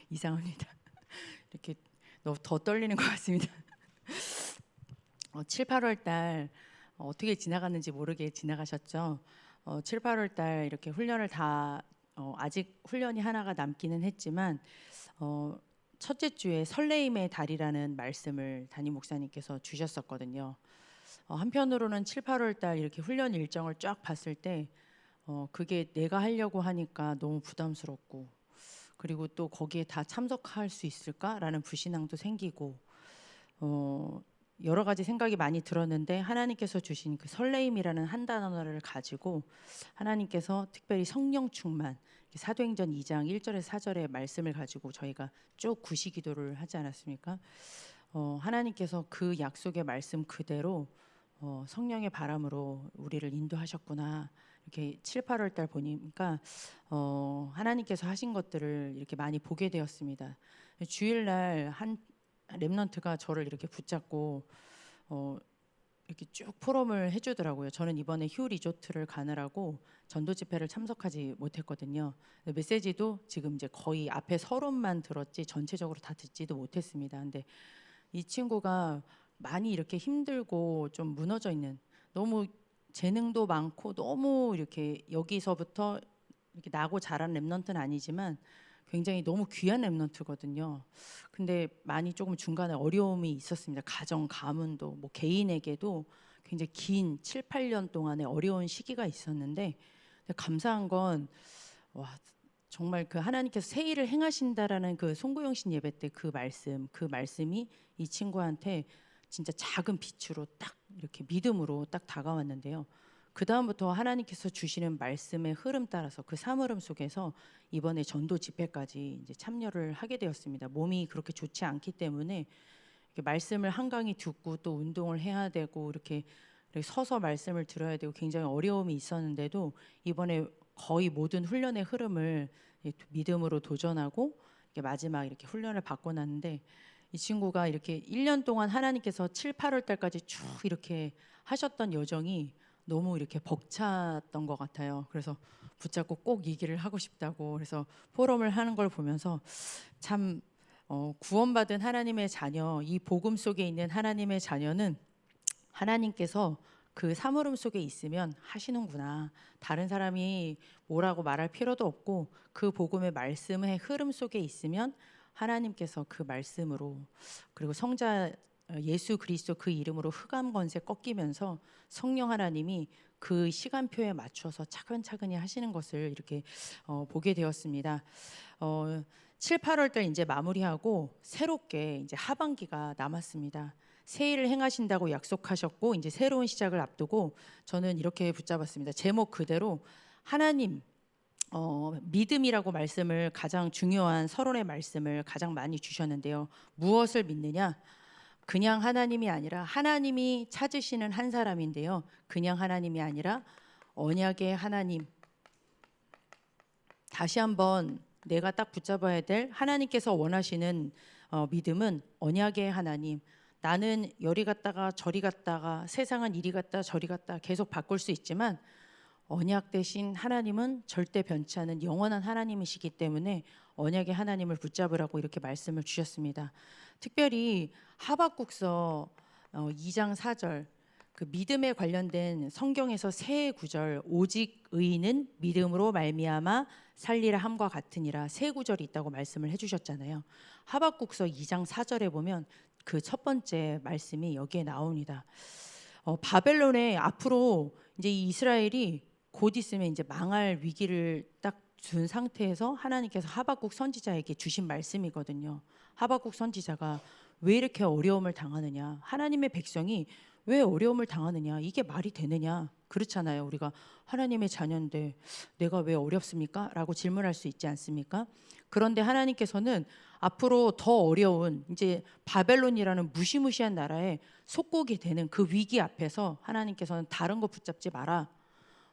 이상합니다. 이렇게 너무 더 떨리는 것 같습니다. 7, 8월 달 어떻게 지나갔는지 모르게 지나가셨죠? 7, 8월 달 이렇게 훈련을 다 아직 훈련이 하나가 남기는 했지만 첫째 주에 설레임의 달이라는 말씀을 담임 목사님께서 주셨었거든요. 한편으로는 7, 8월 달 이렇게 훈련 일정을 쫙 봤을 때 그게 내가 하려고 하니까 너무 부담스럽고 그리고 또 거기에 다 참석할 수 있을까라는 불신앙도 생기고 여러 가지 생각이 많이 들었는데 하나님께서 주신 그 설레임이라는 한 단어를 가지고 하나님께서 특별히 성령 충만 사도행전 2장 1절에서 4절의 말씀을 가지고 저희가 쭉 구시기도를 하지 않았습니까? 하나님께서 그 약속의 말씀 그대로 성령의 바람으로 우리를 인도하셨구나. 이렇게 7, 8월 달 보니까 하나님께서 하신 것들을 이렇게 많이 보게 되었습니다. 주일날 한 렘넌트가 저를 이렇게 붙잡고 이렇게 쭉 포럼을 해주더라고요. 저는 이번에 휴 리조트를 가느라고 전도 집회를 참석하지 못했거든요. 메시지도 지금 이제 거의 앞에 서론만 들었지 전체적으로 다 듣지도 못했습니다. 근데 이 친구가 많이 이렇게 힘들고 좀 무너져 있는 너무 재능도 많고 너무 이렇게 여기서부터 이렇게 나고 자란 랩런트는 아니지만 굉장히 너무 귀한 랩런트거든요. 근데 많이 조금 중간에 어려움이 있었습니다. 가정, 가문도 뭐 개인에게도 굉장히 긴 7, 8년 동안의 어려운 시기가 있었는데 감사한 건 와, 정말 그 하나님께서 새 일을 행하신다라는 그 송구영신 예배 때 그 말씀이 이 친구한테 진짜 작은 빛으로 딱 이렇게 믿음으로 딱 다가왔는데요. 그 다음부터 하나님께서 주시는 말씀의 흐름 따라서 그 사물음 속에서 이번에 전도 집회까지 이제 참여를 하게 되었습니다. 몸이 그렇게 좋지 않기 때문에 이렇게 말씀을 한강히 듣고 또 운동을 해야 되고 이렇게 서서 말씀을 들어야 되고 굉장히 어려움이 있었는데도 이번에 거의 모든 훈련의 흐름을 믿음으로 도전하고 마지막 이렇게 훈련을 받고 났는데 이 친구가 이렇게 1년 동안 하나님께서 7, 8월 달까지 쭉 이렇게 하셨던 여정이 너무 이렇게 벅찼던 것 같아요. 그래서 붙잡고 꼭 얘기를 하고 싶다고 그래서 포럼을 하는 걸 보면서 참 구원받은 하나님의 자녀, 이 복음 속에 있는 하나님의 자녀는 하나님께서 그 사물음 속에 있으면 하시는구나. 다른 사람이 뭐라고 말할 필요도 없고 그 복음의 말씀의 흐름 속에 있으면 하나님께서 그 말씀으로 그리고 성자 예수 그리스도 그 이름으로 흑암 권세 꺾이면서 성령 하나님이 그 시간표에 맞춰서 차근차근히 하시는 것을 이렇게 보게 되었습니다. 7, 8월 달 이제 마무리하고 새롭게 이제 하반기가 남았습니다. 새 일을 행하신다고 약속하셨고 이제 새로운 시작을 앞두고 저는 이렇게 붙잡았습니다. 제목 그대로 하나님 믿음이라고 말씀을 가장 중요한 서론의 말씀을 가장 많이 주셨는데요. 무엇을 믿느냐? 그냥 하나님이 아니라 하나님이 찾으시는 한 사람인데요. 그냥 하나님이 아니라 언약의 하나님. 다시 한번 내가 딱 붙잡아야 될 하나님께서 원하시는 믿음은 언약의 하나님. 나는 여리 갔다가 저리 갔다가 세상은 이리 갔다 저리 갔다 계속 바꿀 수 있지만 언약 대신 하나님은 절대 변치 않은 영원한 하나님이시기 때문에 언약의 하나님을 붙잡으라고 이렇게 말씀을 주셨습니다. 특별히 하박국서 2장 4절 그 믿음에 관련된 성경에서 세 구절 오직 의인은 믿음으로 말미암아 살리라 함과 같으니라 세 구절이 있다고 말씀을 해주셨잖아요. 하박국서 2장 4절에 보면 그 첫 번째 말씀이 여기에 나옵니다. 바벨론에 앞으로 이제 이 이스라엘이 곧 있으면 이제 망할 위기를 딱 준 상태에서 하나님께서 하박국 선지자에게 주신 말씀이거든요. 하박국 선지자가 왜 이렇게 어려움을 당하느냐? 하나님의 백성이 왜 어려움을 당하느냐? 이게 말이 되느냐? 그렇잖아요. 우리가 하나님의 자녀인데 내가 왜 어렵습니까? 라고 질문할 수 있지 않습니까? 그런데 하나님께서는 앞으로 더 어려운 이제 바벨론이라는 무시무시한 나라에 속국이 되는 그 위기 앞에서 하나님께서는 다른 거 붙잡지 마라.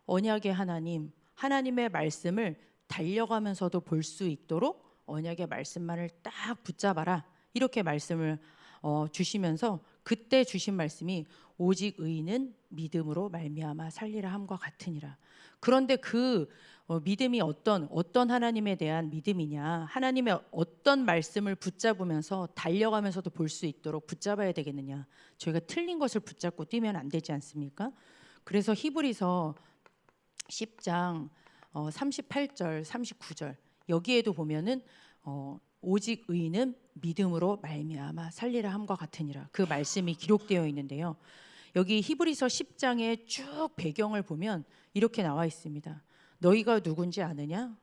언약의 하나님, 하나님의 말씀을 달려가면서도 볼 수 있도록 언약의 말씀만을 딱 붙잡아라. 이렇게 말씀을 주시면서 그때 주신 말씀이 오직 의인은 믿음으로 말미암아 살리라 함과 같으니라. 그런데 그 믿음이 어떤 하나님에 대한 믿음이냐, 하나님의 어떤 말씀을 붙잡으면서 달려가면서도 볼 수 있도록 붙잡아야 되겠느냐. 저희가 틀린 것을 붙잡고 뛰면 안 되지 않습니까? 그래서 히브리서 10장 38절 39절 여기에도 보면은 오직 의인은 믿음으로 말미암아 살리라 함과 같으니라, 그 말씀이 기록되어 있는데요. 여기 히브리서 10장의 쭉 배경을 보면 이렇게 나와 있습니다. 너희가 누군지 아느냐?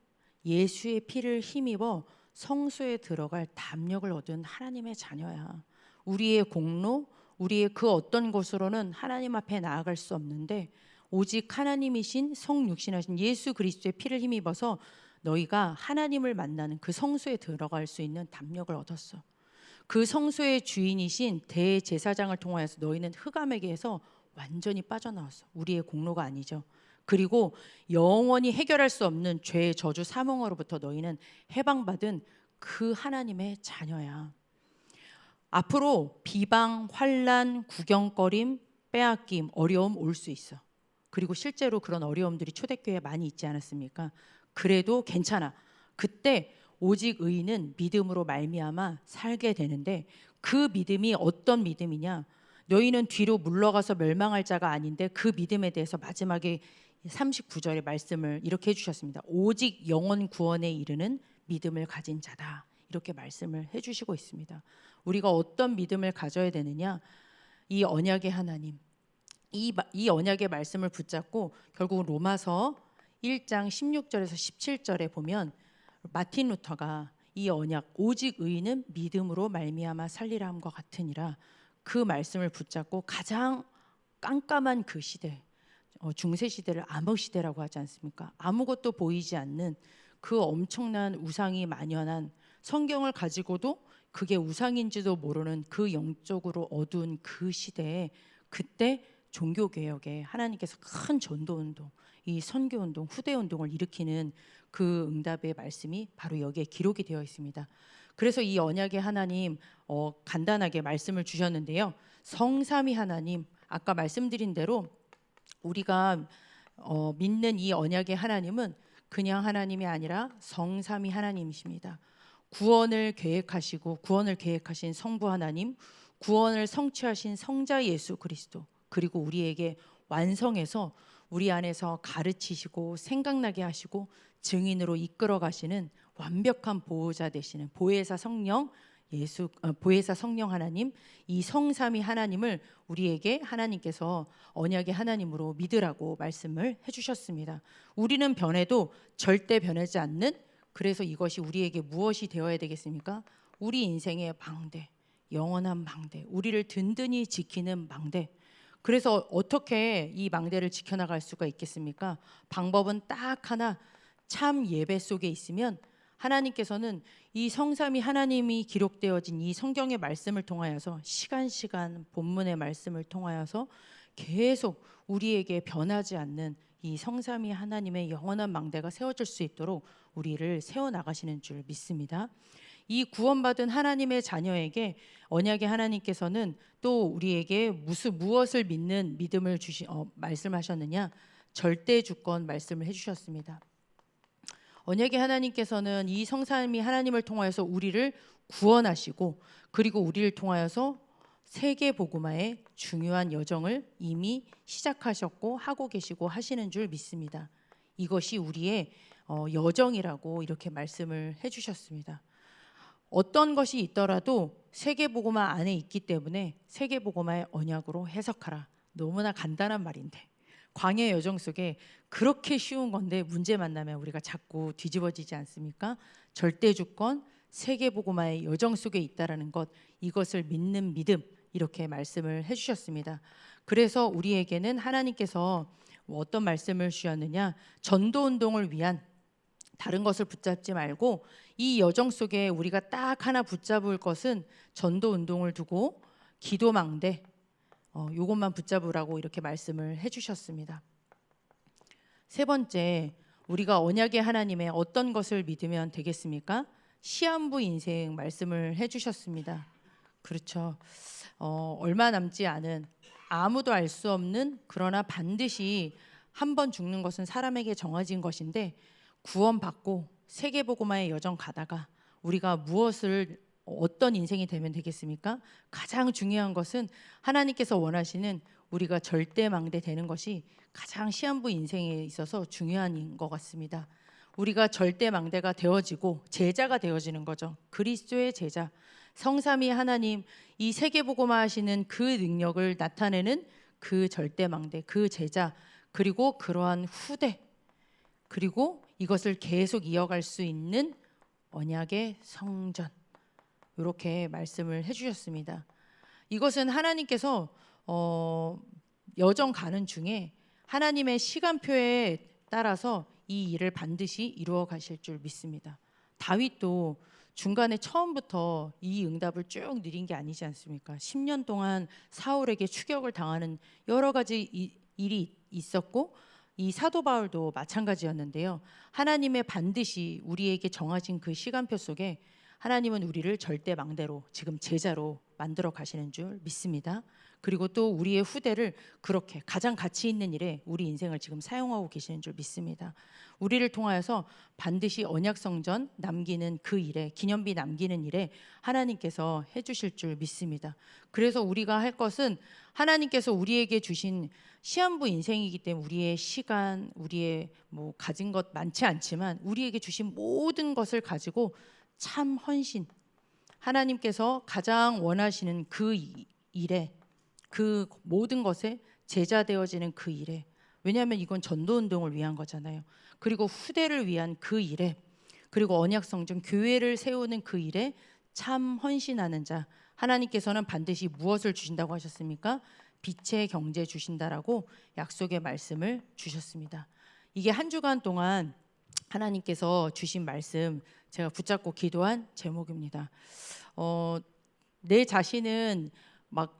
예수의 피를 힘입어 성소에 들어갈 담력을 얻은 하나님의 자녀야. 우리의 공로, 우리의 그 어떤 것으로는 하나님 앞에 나아갈 수 없는데 오직 하나님이신 성육신하신 예수 그리스도의 피를 힘입어서 너희가 하나님을 만나는 그 성소에 들어갈 수 있는 담력을 얻었어. 그 성소의 주인이신 대제사장을 통하여서 너희는 흑암에게서 완전히 빠져나왔어. 우리의 공로가 아니죠. 그리고 영원히 해결할 수 없는 죄, 저주, 사망으로부터 너희는 해방받은 그 하나님의 자녀야. 앞으로 비방, 환난, 구경거림, 빼앗김, 어려움 올 수 있어. 그리고 실제로 그런 어려움들이 초대교회에 많이 있지 않았습니까? 그래도 괜찮아. 그때 오직 의인은 믿음으로 말미암아 살게 되는데, 그 믿음이 어떤 믿음이냐? 너희는 뒤로 물러가서 멸망할 자가 아닌데, 그 믿음에 대해서 마지막에 39절의 말씀을 이렇게 해주셨습니다. 오직 영원 구원에 이르는 믿음을 가진 자다, 이렇게 말씀을 해주시고 있습니다. 우리가 어떤 믿음을 가져야 되느냐? 이 언약의 하나님, 이 언약의 말씀을 붙잡고 결국 로마서 1장 16절에서 17절에 보면 마틴 루터가 이 언약, 오직 의인은 믿음으로 말미암아 살리라 함과 같으니라, 그 말씀을 붙잡고 가장 깜깜한 그 시대, 중세 시대를 암흑 시대라고 하지 않습니까? 아무것도 보이지 않는 그 엄청난 우상이 만연한, 성경을 가지고도 그게 우상인지도 모르는 그 영적으로 어두운 그 시대에, 그때 종교개혁에 하나님께서 큰 전도운동, 이 선교운동, 후대운동을 일으키는 그 응답의 말씀이 바로 여기에 기록이 되어 있습니다. 그래서 이 언약의 하나님 간단하게 말씀을 주셨는데요. 성삼위 하나님, 아까 말씀드린 대로 우리가 믿는 이 언약의 하나님은 그냥 하나님이 아니라 성삼위 하나님이십니다. 구원을 계획하신 성부 하나님, 구원을 성취하신 성자 예수 그리스도, 그리고 우리에게 완성해서 우리 안에서 가르치시고 생각나게 하시고 증인으로 이끌어 가시는 완벽한 보호자 되시는 보혜사 성령 보혜사 성령 하나님, 이 성삼위 하나님을 우리에게 하나님께서 언약의 하나님으로 믿으라고 말씀을 해주셨습니다. 우리는 변해도 절대 변하지 않는, 그래서 이것이 우리에게 무엇이 되어야 되겠습니까? 우리 인생의 망대, 영원한 망대, 우리를 든든히 지키는 망대. 그래서 어떻게 이 망대를 지켜나갈 수가 있겠습니까? 방법은 딱 하나, 참 예배 속에 있으면 하나님께서는 이 성삼위 하나님이 기록되어진 이 성경의 말씀을 통하여서 시간 본문의 말씀을 통하여서 계속 우리에게 변하지 않는 이 성삼위 하나님의 영원한 망대가 세워질 수 있도록 우리를 세워나가시는 줄 믿습니다. 이 구원받은 하나님의 자녀에게 언약의 하나님께서는 또 우리에게 무엇을 믿는 믿음을 말씀하셨느냐? 절대 주권 말씀을 해주셨습니다. 언약의 하나님께서는 이 성삼위 하나님을 통하여서 우리를 구원하시고, 그리고 우리를 통하여서 세계 복음화의 중요한 여정을 이미 시작하셨고 하고 계시고 하시는 줄 믿습니다. 이것이 우리의 여정이라고 이렇게 말씀을 해주셨습니다. 어떤 것이 있더라도 세계 복음화 안에 있기 때문에 세계 복음화의 언약으로 해석하라. 너무나 간단한 말인데 광야 여정 속에 그렇게 쉬운 건데 문제 만나면 우리가 자꾸 뒤집어지지 않습니까? 절대 주권, 세계 복음화의 여정 속에 있다라는 것, 이것을 믿는 믿음, 이렇게 말씀을 해주셨습니다. 그래서 우리에게는 하나님께서 어떤 말씀을 주셨느냐? 전도운동을 위한, 다른 것을 붙잡지 말고 이 여정 속에 우리가 딱 하나 붙잡을 것은 전도운동을 두고 기도망대, 이것만 붙잡으라고 이렇게 말씀을 해주셨습니다. 세 번째, 우리가 언약의 하나님의 어떤 것을 믿으면 되겠습니까? 시한부 인생 말씀을 해주셨습니다. 그렇죠. 얼마 남지 않은, 아무도 알 수 없는, 그러나 반드시 한 번 죽는 것은 사람에게 정해진 것인데 구원받고 세계복음화의 여정 가다가 우리가 무엇을 어떤 인생이 되면 되겠습니까? 가장 중요한 것은 하나님께서 원하시는 우리가 절대망대 되는 것이 가장 시한부 인생에 있어서 중요한 것 같습니다. 우리가 절대망대가 되어지고 제자가 되어지는 거죠. 그리스도의 제자, 성삼위 하나님, 이 세계복음화 하시는 그 능력을 나타내는 그 절대망대, 그 제자, 그리고 그러한 후대, 그리고 이것을 계속 이어갈 수 있는 언약의 성전, 이렇게 말씀을 해주셨습니다. 이것은 하나님께서 여정 가는 중에 하나님의 시간표에 따라서 이 일을 반드시 이루어 가실 줄 믿습니다. 다윗도 중간에 처음부터 이 응답을 쭉 누린 게 아니지 않습니까? 10년 동안 사울에게 추격을 당하는 여러 가지 일이 있었고, 이 사도 바울도 마찬가지였는데요. 하나님의 반드시 우리에게 정하신 그 시간표 속에 하나님은 우리를 절대 망대로, 지금 제자로 만들어 가시는 줄 믿습니다. 그리고 또 우리의 후대를 그렇게 가장 가치 있는 일에 우리 인생을 지금 사용하고 계시는 줄 믿습니다. 우리를 통하여서 반드시 언약성전 남기는 그 일에, 기념비 남기는 일에 하나님께서 해주실 줄 믿습니다. 그래서 우리가 할 것은 하나님께서 우리에게 주신 시한부 인생이기 때문에 우리의 시간, 우리의 가진 것 많지 않지만 우리에게 주신 모든 것을 가지고 참 헌신, 하나님께서 가장 원하시는 그 일에, 그 모든 것에 제자 되어지는 그 일에, 왜냐하면 이건 전도운동을 위한 거잖아요. 그리고 후대를 위한 그 일에, 그리고 언약성전 교회를 세우는 그 일에 참 헌신하는 자, 하나님께서는 반드시 무엇을 주신다고 하셨습니까? 빛의 경제 주신다라고 약속의 말씀을 주셨습니다. 이게 한 주간 동안 하나님께서 주신 말씀, 제가 붙잡고 기도한 제목입니다. 내 자신은 막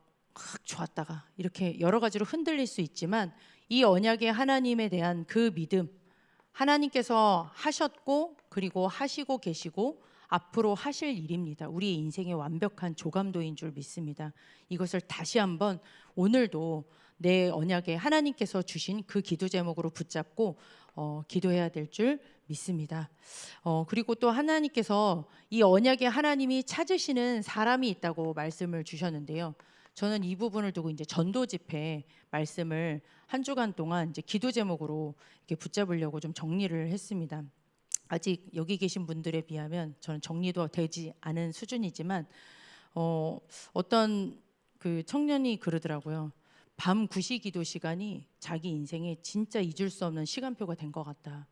좋았다가 이렇게 여러 가지로 흔들릴 수 있지만 이 언약의 하나님에 대한 그 믿음, 하나님께서 하셨고 그리고 하시고 계시고 앞으로 하실 일입니다. 우리의 인생의 완벽한 조감도인 줄 믿습니다. 이것을 다시 한번 오늘도 내 언약에 하나님께서 주신 그 기도 제목으로 붙잡고 기도해야 될 줄 믿습니다. 그리고 또 하나님께서 이 언약에 하나님이 찾으시는 사람이 있다고 말씀을 주셨는데요. 저는 이 부분을 두고 이제 전도 집회 말씀을 한 주간 동안 이제 기도 제목으로 이렇게 붙잡으려고 좀 정리를 했습니다. 아직 여기 계신 분들에 비하면 저는 정리도 되지 않은 수준이지만 어떤 그 청년이 그러더라고요. 밤 9시 기도 시간이 자기 인생에 진짜 잊을 수 없는 시간표가 된 것 같다.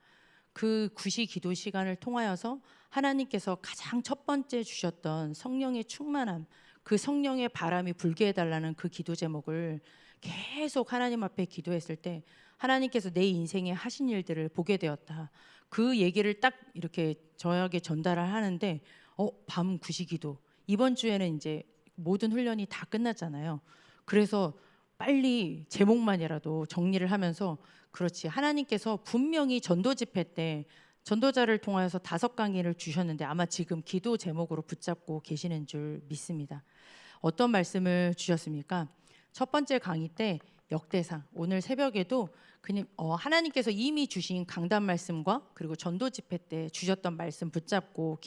그 9시 기도 시간을 통하여서 하나님께서 가장 첫 번째 주셨던 성령의 충만함, 그 성령의 바람이 불게 해달라는 그 기도 제목을 계속 하나님 앞에 기도했을 때 하나님께서 내 인생에 하신 일들을 보게 되었다. 그 얘기를 딱 이렇게 저에게 전달을 하는데 밤 9시 기도, 이번 주에는 이제 모든 훈련이 다 끝났잖아요. 그래서 빨리 제목만이라도 정리를 하면서, 그렇지, 하나님께서 분명히 전도 집회 때 전도자를 통하여서 5강의를 주셨는데 아마 지금 기도 제목으로 붙잡고 계시는 줄 믿습니다. 어떤 말씀을 주셨습니까? 첫 번째 강의 때 역대상, 오늘 새벽에도 그냥 하나님께서 이미 주신 강단 말씀과 그리고 전도 집회 때 주셨던 말씀 붙잡고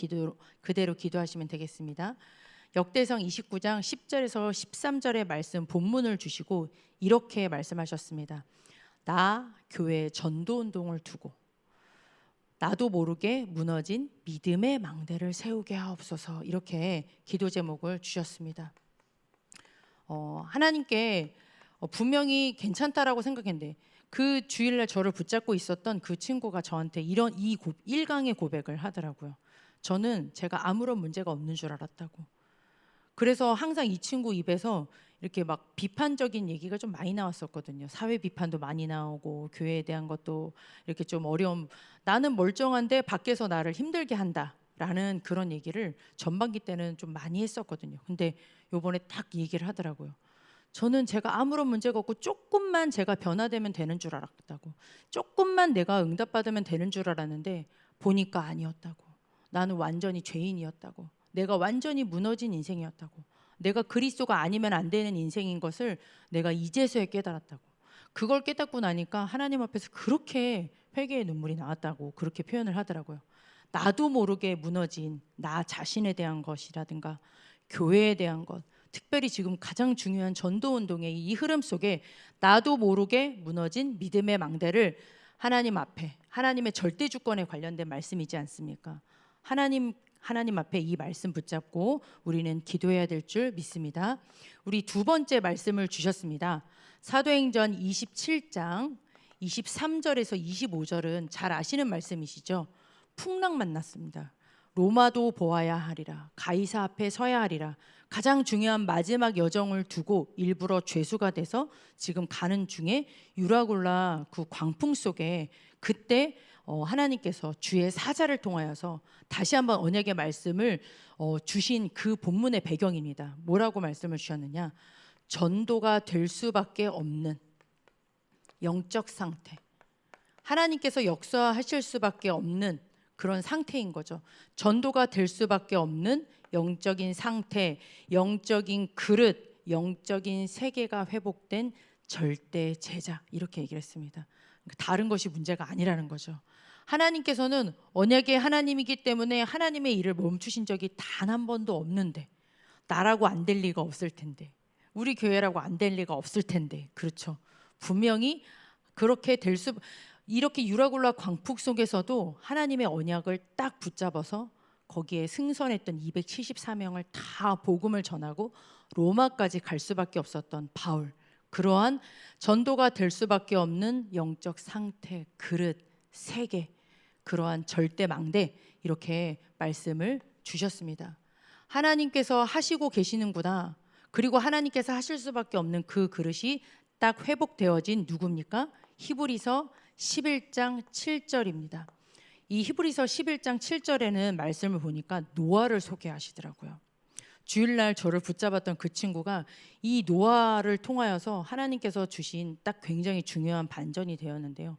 그대로 기도하시면 되겠습니다. 역대상 29장 10절에서 13절의 말씀 본문을 주시고 이렇게 말씀하셨습니다. 나 교회 전도운동을 두고 나도 모르게 무너진 믿음의 망대를 세우게 하옵소서, 이렇게 기도 제목을 주셨습니다. 하나님께 분명히 괜찮다라고 생각했는데 그 주일날 저를 붙잡고 있었던 그 친구가 저한테 이런 1강의 고백을 하더라고요. 저는 제가 아무런 문제가 없는 줄 알았다고. 그래서 항상 이 친구 입에서 이렇게 막 비판적인 얘기가 좀 많이 나왔었거든요. 사회 비판도 많이 나오고 교회에 대한 것도 이렇게 좀 어려움, 나는 멀쩡한데 밖에서 나를 힘들게 한다라는 그런 얘기를 전반기 때는 좀 많이 했었거든요. 근데 요번에 딱 얘기를 하더라고요. 저는 제가 아무런 문제가 없고 조금만 제가 변화되면 되는 줄 알았다고. 조금만 내가 응답받으면 되는 줄 알았는데 보니까 아니었다고. 나는 완전히 죄인이었다고. 내가 완전히 무너진 인생이었다고. 내가 그리스도가 아니면 안 되는 인생인 것을 내가 이제서야 깨달았다고. 그걸 깨닫고 나니까 하나님 앞에서 그렇게 회개의 눈물이 나왔다고 그렇게 표현을 하더라고요. 나도 모르게 무너진 나 자신에 대한 것이라든가 교회에 대한 것, 특별히 지금 가장 중요한 전도운동의 이 흐름 속에 나도 모르게 무너진 믿음의 망대를 하나님 앞에, 하나님의 절대 주권에 관련된 말씀이지 않습니까? 하나님 앞에 이 말씀 붙잡고 우리는 기도해야 될 줄 믿습니다. 우리 두 번째 말씀을 주셨습니다. 사도행전 27장 23절에서 25절은 잘 아시는 말씀이시죠? 풍랑 만났습니다. 로마도 보아야 하리라, 가이사 앞에 서야 하리라. 가장 중요한 마지막 여정을 두고 일부러 죄수가 돼서 지금 가는 중에 유라굴라 그 광풍 속에 그때 하나님께서 주의 사자를 통하여서 다시 한번 언약의 말씀을 주신 그 본문의 배경입니다. 뭐라고 말씀을 주셨느냐? 전도가 될 수밖에 없는 영적 상태, 하나님께서 역사하실 수밖에 없는 그런 상태인 거죠. 전도가 될 수밖에 없는 영적인 상태, 영적인 그릇, 영적인 세계가 회복된 절대 제자, 이렇게 얘기를 했습니다. 다른 것이 문제가 아니라는 거죠. 하나님께서는 언약의 하나님이기 때문에 하나님의 일을 멈추신 적이 단 한 번도 없는데, 나라고 안 될 리가 없을 텐데, 우리 교회라고 안 될 리가 없을 텐데, 그렇죠. 분명히 그렇게 될 수, 이렇게 유라굴라 광풍 속에서도 하나님의 언약을 딱 붙잡아서 거기에 승선했던 274명을 다 복음을 전하고 로마까지 갈 수밖에 없었던 바울, 그러한 전도가 될 수밖에 없는 영적 상태, 그릇, 세계, 그러한 절대 망대, 이렇게 말씀을 주셨습니다. 하나님께서 하시고 계시는구나. 그리고 하나님께서 하실 수밖에 없는 그 그릇이 딱 회복되어진 누굽니까? 히브리서 11장 7절입니다. 이 히브리서 11장 7절에는 말씀을 보니까 노아를 소개하시더라고요. 주일날 저를 붙잡았던 그 친구가 이 노아를 통하여서 하나님께서 주신 딱 굉장히 중요한 반전이 되었는데요.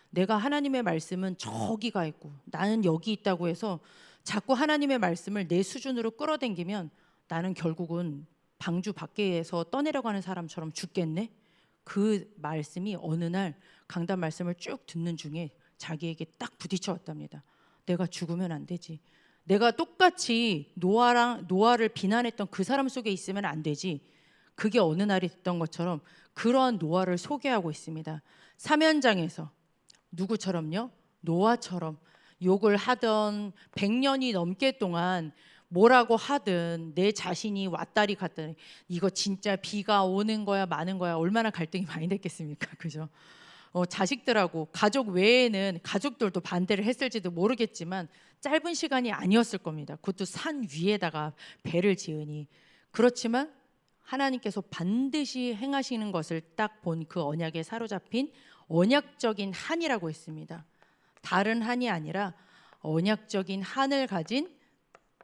내가 하나님의 말씀은 저기가 있고 나는 여기 있다고 해서 자꾸 하나님의 말씀을 내 수준으로 끌어당기면 나는 결국은 방주 밖에서 떠내려고 하는 사람처럼 죽겠네? 그 말씀이 어느 날 강단 말씀을 쭉 듣는 중에 자기에게 딱 부딪혀 왔답니다. 내가 죽으면 안 되지. 내가 똑같이 노아를 비난했던 그 사람 속에 있으면 안 되지. 그게 어느 날이 됐던 것처럼 그러한 노아를 소개하고 있습니다. 사면장에서 누구처럼요? 노아처럼 욕을 하던 100년이 넘게 동안 뭐라고 하든 내 자신이 왔다리 갔다리, 이거 진짜 비가 오는 거야 마는 거야, 얼마나 갈등이 많이 됐겠습니까? 그죠? 자식들하고 가족 외에는 가족들도 반대를 했을지도 모르겠지만 짧은 시간이 아니었을 겁니다. 그것도 산 위에다가 배를 지으니. 그렇지만 하나님께서 반드시 행하시는 것을 딱 본 그 언약에 사로잡힌 언약적인 한이라고 했습니다. 다른 한이 아니라 언약적인 한을 가진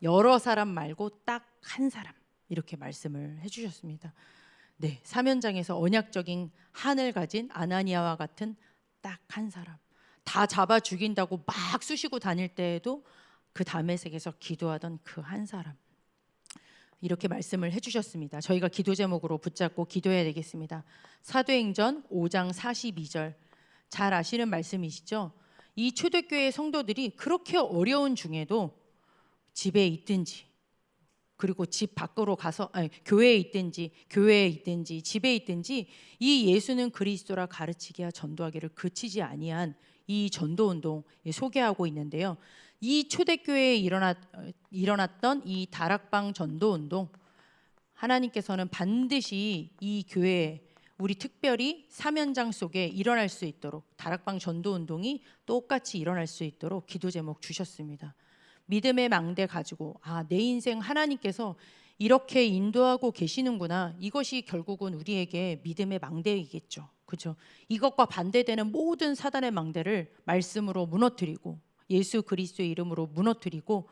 여러 사람 말고 딱 한 사람, 이렇게 말씀을 해주셨습니다. 네, 사면장에서 언약적인 한을 가진 아나니아와 같은 딱 한 사람, 다 잡아 죽인다고 막 쑤시고 다닐 때에도 그 다메섹에서 기도하던 그 한 사람, 이렇게 말씀을 해주셨습니다. 저희가 기도 제목으로 붙잡고 기도해야 되겠습니다. 사도행전 5장 42절, 잘 아시는 말씀이시죠? 이 초대교회 성도들이 그렇게 어려운 중에도 집에 있든지, 그리고 집 밖으로 가서 교회에 있든지 집에 있든지 이 예수는 그리스도라 가르치기와 전도하기를 그치지 아니한 이 전도운동 소개하고 있는데요. 이 초대교회에 일어났던 이 다락방 전도운동, 하나님께서는 반드시 이 교회에, 우리 특별히 사면장 속에 일어날 수 있도록, 다락방 전도운동이 똑같이 일어날 수 있도록 기도 제목 주셨습니다. 믿음의 망대 가지고 내 인생 하나님께서 이렇게 인도하고 계시는구나. 이것이 결국은 우리에게 믿음의 망대이겠죠. 그렇죠? 이것과 반대되는 모든 사단의 망대를 말씀으로 무너뜨리고 예수 그리스도의 이름으로 무너뜨리고,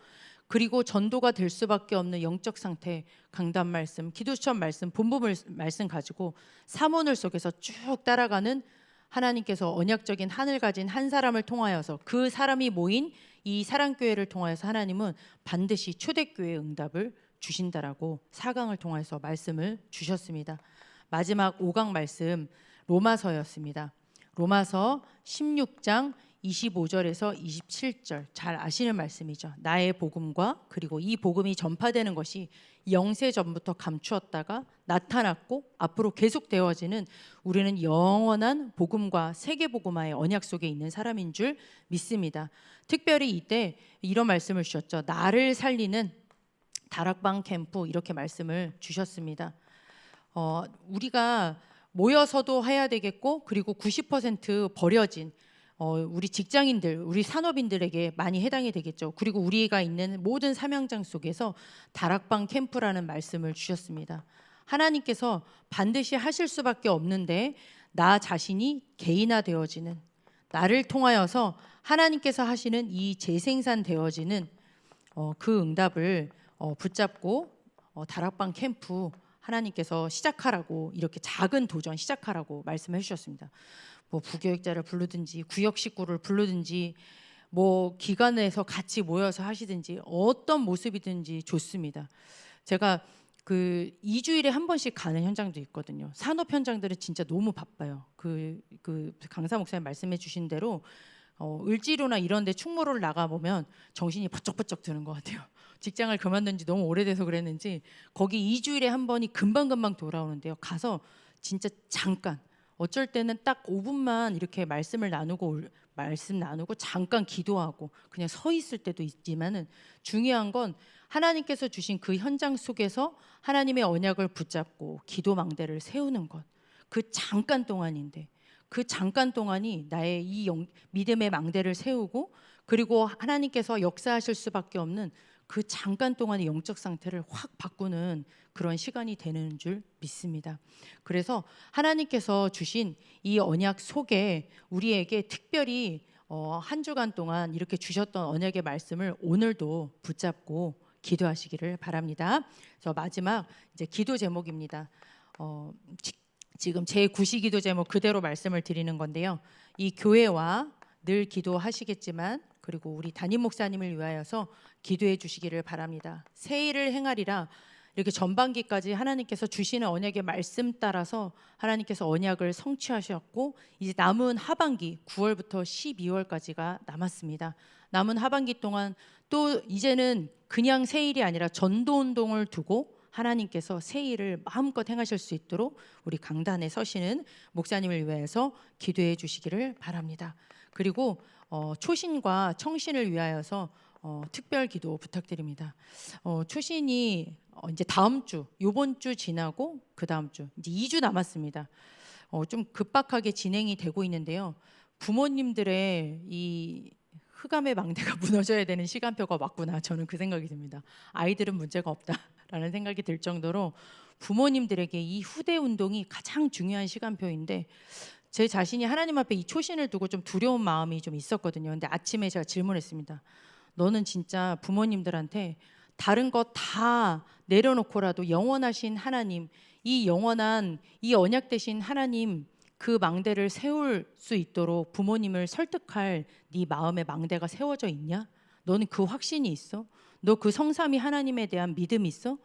그리고 전도가 될 수밖에 없는 영적 상태, 강단 말씀, 기도처럼 말씀, 본부 말씀 가지고 사문을 속에서 쭉 따라가는 하나님께서 언약적인 한을 가진 한 사람을 통하여서, 그 사람이 모인 이 사랑교회를 통하여서 하나님은 반드시 초대교회의 응답을 주신다라고 4강을 통해서 말씀을 주셨습니다. 마지막 5강 말씀 로마서였습니다. 로마서 16장 25절에서 27절, 잘 아시는 말씀이죠. 나의 복음과 그리고 이 복음이 전파되는 것이 영세 전부터 감추었다가 나타났고 앞으로 계속되어지는 우리는 영원한 복음과 세계 복음화의 언약 속에 있는 사람인 줄 믿습니다. 특별히 이때 이런 말씀을 주셨죠. 나를 살리는 다락방 캠프, 이렇게 말씀을 주셨습니다. 우리가 모여서도 해야 되겠고, 그리고 90% 버려진 우리 직장인들, 우리 산업인들에게 많이 해당이 되겠죠. 그리고 우리가 있는 모든 사명장 속에서 다락방 캠프라는 말씀을 주셨습니다. 하나님께서 반드시 하실 수밖에 없는데 나 자신이 개인화되어지는, 나를 통하여서 하나님께서 하시는 이 재생산되어지는 그 응답을 붙잡고 다락방 캠프 하나님께서 시작하라고, 이렇게 작은 도전 시작하라고 말씀해 주셨습니다. 뭐 부교육자를 부르든지 구역 식구를 부르든지 뭐 기관에서 같이 모여서 하시든지 어떤 모습이든지 좋습니다. 제가 그 2주일에 한 번씩 가는 현장도 있거든요. 산업 현장들은 진짜 너무 바빠요. 그 강사 목사님 말씀해 주신 대로 을지로나 이런 데 충무로를 나가 보면 정신이 번쩍번쩍 드는 것 같아요. 직장을 그만둔 지 너무 오래돼서 그랬는지 거기 2주일에 한 번이 금방금방 돌아오는데요. 가서 진짜 잠깐, 어쩔 때는 딱 5분만 이렇게 말씀 나누고 잠깐 기도하고 그냥 서 있을 때도 있지만은, 중요한 건 하나님께서 주신 그 현장 속에서 하나님의 언약을 붙잡고 기도 망대를 세우는 것. 그 잠깐 동안인데, 그 잠깐 동안이 나의 이 믿음의 망대를 세우고, 그리고 하나님께서 역사하실 수밖에 없는 그 잠깐 동안의 영적 상태를 확 바꾸는 그런 시간이 되는 줄 믿습니다. 그래서 하나님께서 주신 이 언약 속에 우리에게 특별히 한 주간 동안 이렇게 주셨던 언약의 말씀을 오늘도 붙잡고 기도하시기를 바랍니다. 저 마지막 이제 기도 제목입니다. 지금 제 구시 기도 제목 그대로 말씀을 드리는 건데요. 이 교회와 늘 기도하시겠지만, 그리고 우리 담임 목사님을 위하여서 기도해 주시기를 바랍니다. 새 일을 행하리라, 이렇게 전반기까지 하나님께서 주시는 언약의 말씀 따라서 하나님께서 언약을 성취하셨고, 이제 남은 하반기 9월부터 12월까지가 남았습니다. 남은 하반기 동안 또 이제는 그냥 새 일이 아니라 전도 운동을 두고 하나님께서 새 일을 마음껏 행하실 수 있도록 우리 강단에 서시는 목사님을 위해서 기도해 주시기를 바랍니다. 그리고 초신과 청신을 위하여서 특별 기도 부탁드립니다. 초신이 이제 다음 주, 요번 주 지나고 그 다음 주 이제 2주 남았습니다. 좀 급박하게 진행이 되고 있는데요. 부모님들의 이 흑암의 망대가 무너져야 되는 시간표가 왔구나, 저는 그 생각이 듭니다. 아이들은 문제가 없다라는 생각이 들 정도로 부모님들에게 이 후대 운동이 가장 중요한 시간표인데, 제 자신이 하나님 앞에 이 초신을 두고 좀 두려운 마음이 좀 있었거든요. 근데 아침에 제가 질문했습니다. 너는 진짜 부모님들한테 다른 거 다 내려놓고라도 영원하신 하나님, 이 영원한 이 언약 되신 하나님, 그 망대를 세울 수 있도록 부모님을 설득할 네 마음의 망대가 세워져 있냐? 너는 그 확신이 있어? 너 그 성삼위 하나님에 대한 믿음이 있어?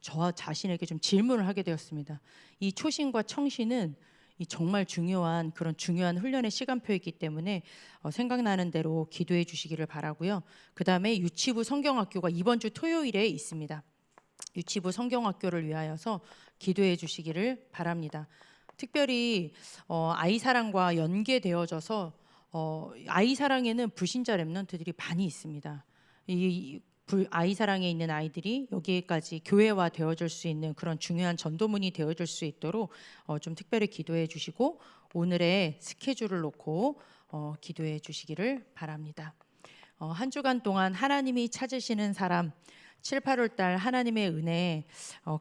저 자신에게 좀 질문을 하게 되었습니다. 이 초신과 청신은 이 정말 중요한 그런 중요한 훈련의 시간표이기 때문에 생각나는 대로 기도해 주시기를 바라고요. 그다음에 유치부 성경학교가 이번 주 토요일에 있습니다. 유치부 성경학교를 위하여서 기도해 주시기를 바랍니다. 특별히 아이사랑과 연계되어져서 아이사랑에는 불신자 렘넌트들이 많이 있습니다. 이 아이사랑에 있는 아이들이 여기에까지 교회화 되어줄 수 있는 그런 중요한 전도문이 되어줄 수 있도록 좀 특별히 기도해 주시고, 오늘의 스케줄을 놓고 기도해 주시기를 바랍니다. 한 주간 동안 하나님이 찾으시는 사람 7, 8월 달 하나님의 은혜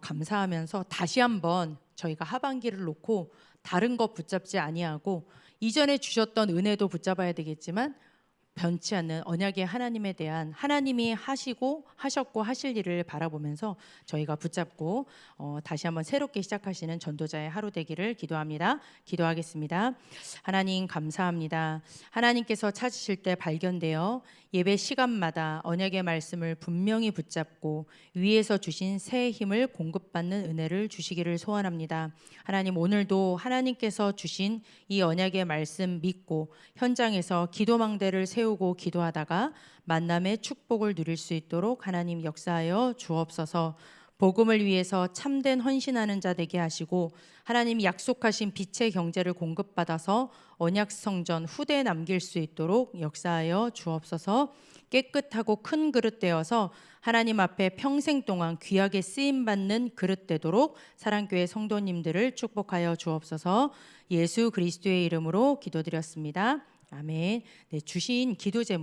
감사하면서 다시 한번 저희가 하반기를 놓고 다른 것 붙잡지 아니하고 이전에 주셨던 은혜도 붙잡아야 되겠지만 변치 않는 언약의 하나님에 대한 하나님이 하셨고 하실 일을 바라보면서 저희가 붙잡고 다시 한번 새롭게 시작하시는 전도자의 하루 되기를 기도합니다. 기도하겠습니다. 하나님 감사합니다. 하나님께서 찾으실 때 발견되어 예배 시간마다 언약의 말씀을 분명히 붙잡고 위에서 주신 새 힘을 공급받는 은혜를 주시기를 소원합니다. 하나님, 오늘도 하나님께서 주신 이 언약의 말씀 믿고 현장에서 기도망대를 세우고 기도하다가 만남의 축복을 누릴 수 있도록 하나님 역사하여 주옵소서. 복음을 위해서 참된 헌신하는 자 되게 하시고 하나님 약속하신 빛의 경제를 공급받아서 언약 성전 후대에 남길 수 있도록 역사하여 주옵소서. 깨끗하고 큰 그릇 되어서 하나님 앞에 평생 동안 귀하게 쓰임 받는 그릇 되도록 사랑교회 성도님들을 축복하여 주옵소서. 예수 그리스도의 이름으로 기도드렸습니다. 아멘. 네, 주신 기도 제목